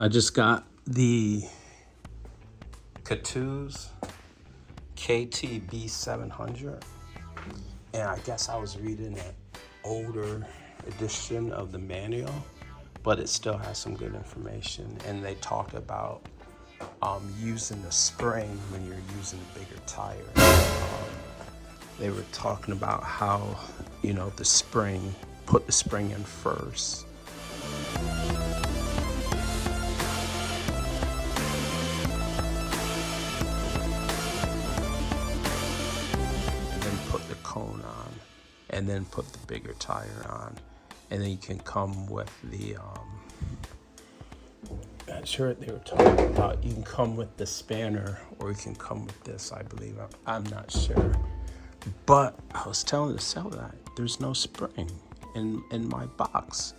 I just got the KaTools KT-B700, and I guess I was reading an older edition of the manual, but it still has some good information. And they talk about using the spring when you're using a bigger tire. They were talking about how, you know, the spring, put the spring in first. And then put the cone on, and then put the bigger tire on. And then you can come with the, I'm sure they were talking about, you can come with the spanner, or you can come with this, I believe. I'm not sure. But I was telling the seller that there's no spring in my box.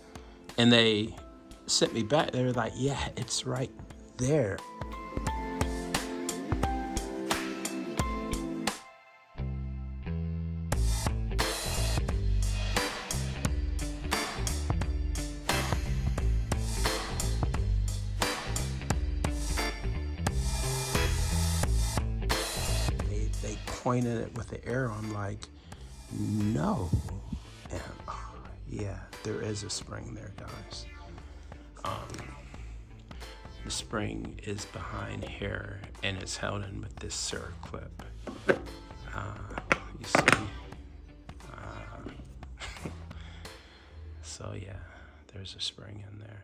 And they sent me back, they were like, yeah, it's right there. They pointed it with the arrow. I'm like, no. And yeah, there is a spring there, guys. The spring is behind here, and it's held in with this circlip. You see? So yeah, there's a spring in there.